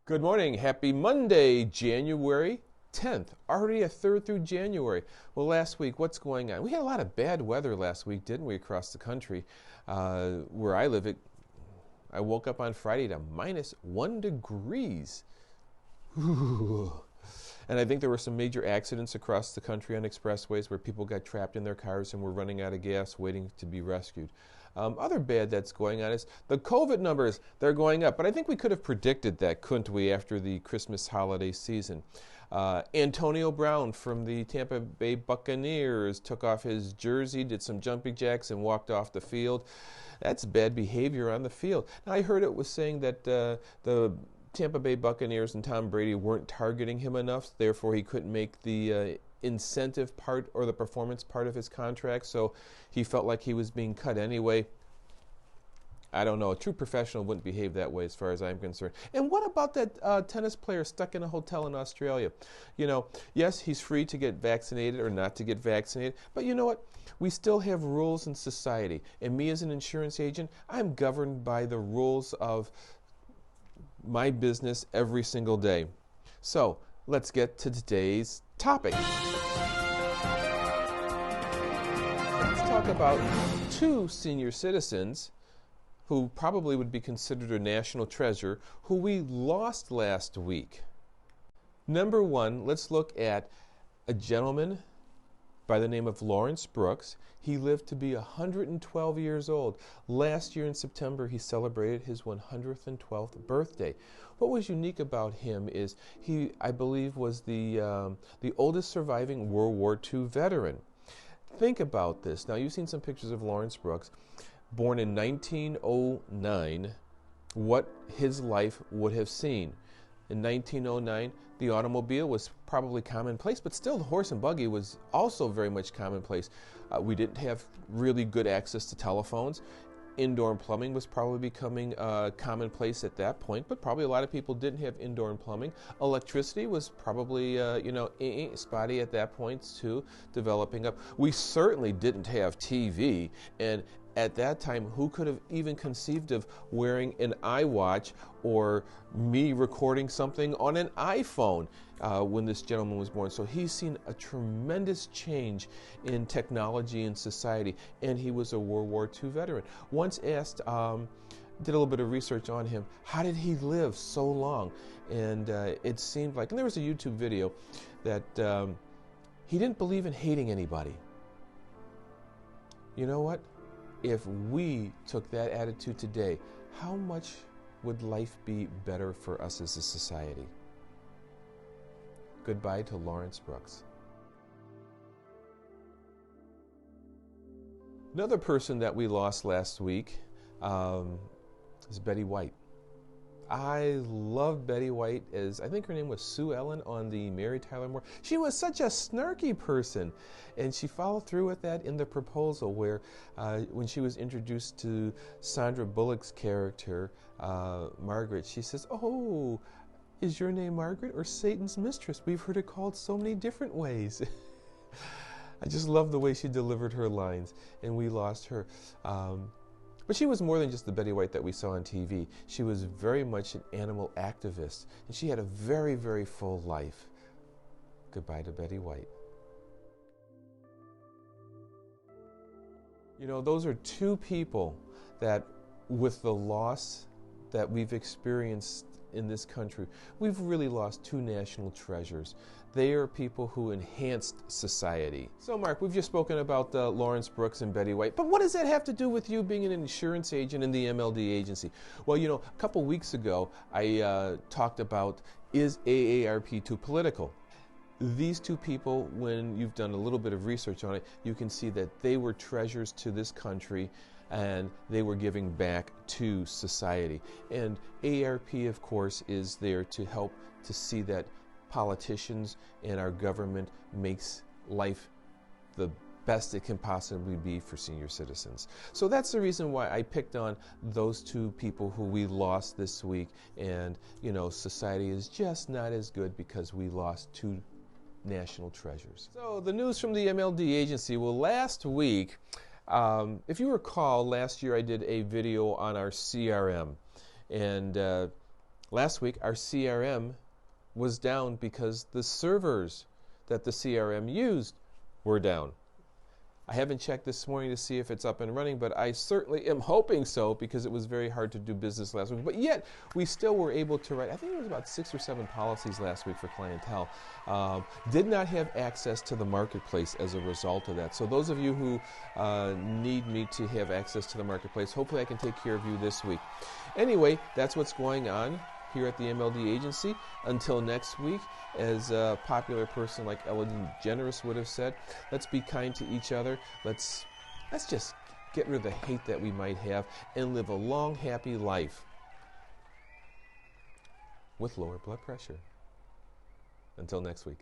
Good morning. Happy Monday, January 10th. Already a third through January. Well, last week, what's going on? We had a lot of bad weather last week, didn't we, across the country? Where I live, I woke up on Friday to -1 degrees. Ooh. And I think there were some major accidents across the country on expressways where people got trapped in their cars and were running out of gas waiting to be rescued. Other bad that's going on is the COVID numbers. They're going up. But I think we could have predicted that, couldn't we, after the Christmas holiday season. Antonio Brown from the Tampa Bay Buccaneers took off his jersey, did some jumping jacks, and walked off the field. That's bad behavior on the field. Now, I heard it was saying that the Tampa Bay Buccaneers and Tom Brady weren't targeting him enough, therefore he couldn't make the incentive part or the performance part of his contract, so he felt like he was being cut anyway. I don't know. A true professional wouldn't behave that way as far as I'm concerned. And what about that tennis player stuck in a hotel in Australia? You know, yes, he's free to get vaccinated or not to get vaccinated, but you know what? We still have rules in society. And me as an insurance agent, I'm governed by the rules of my business every single day. So let's get to today's topic. Let's talk about two senior citizens who probably would be considered a national treasure who we lost last week. Number one, let's look at a gentleman by the name of Lawrence Brooks. He lived to be 112 years old. Last year in September, he celebrated his 112th birthday. What was unique about him is he, I believe, was the oldest surviving World War II veteran. Think about this. Now, you've seen some pictures of Lawrence Brooks, born in 1909, what his life would have seen. In 1909, the automobile was probably commonplace, but still the horse and buggy was also very much commonplace. We didn't have really good access to telephones. Indoor plumbing was probably becoming commonplace at that point, but probably a lot of people didn't have indoor plumbing. Electricity was probably, spotty at that point too, developing up. We certainly didn't have TV, and at that time, who could have even conceived of wearing an iWatch or me recording something on an iPhone when this gentleman was born? So he's seen a tremendous change in technology and society, and he was a World War II veteran. Once asked, did a little bit of research on him, how did he live so long? And it seemed like, and there was a YouTube video that he didn't believe in hating anybody. You know what? If we took that attitude today, how much would life be better for us as a society? Goodbye to Lawrence Brooks. Another person that we lost last week is Betty White. I love Betty White, as I think her name was Sue Ellen on the Mary Tyler Moore. She was such a snarky person, and she followed through with that in The Proposal, where when she was introduced to Sandra Bullock's character, Margaret, she says, "Oh, is your name Margaret or Satan's mistress? We've heard it called so many different ways." I just love the way she delivered her lines, and we lost her. But she was more than just the Betty White that we saw on TV. She was very much an animal activist, and she had a very, very full life. Goodbye to Betty White. You know, those are two people that, with the loss that we've experienced in this country, we've really lost two national treasures. They are people who enhanced society. So, Mark, we've just spoken about Lawrence Brooks and Betty White, but what does that have to do with you being an insurance agent in the MLD agency? Well, you know, a couple weeks ago, I talked about, is AARP too political? These two people, when you've done a little bit of research on it, you can see that they were treasures to this country, and they were giving back to society. And AARP, of course, is there to help to see that politicians and our government makes life the best it can possibly be for senior citizens. So that's the reason why I picked on those two people who we lost this week. And, you know, society is just not as good because we lost two national treasures. So the news from the MLD agency, well, last week, if you recall, last year I did a video on our CRM, and Last week, our CRM was down because the servers that the CRM used were down. I haven't checked this morning to see if it's up and running, but I certainly am hoping so, because it was very hard to do business last week. But yet, we still were able to write, I think it was about 6 or 7 policies last week for clientele. Did not have access to the marketplace as a result of that. So those of you who need me to have access to the marketplace, hopefully I can take care of you this week. Anyway, that's what's going on here at the MLD agency. Until next week, as a popular person like Ellen DeGeneres would have said, let's be kind to each other. Let's just get rid of the hate that we might have and live a long, happy life with lower blood pressure. Until next week.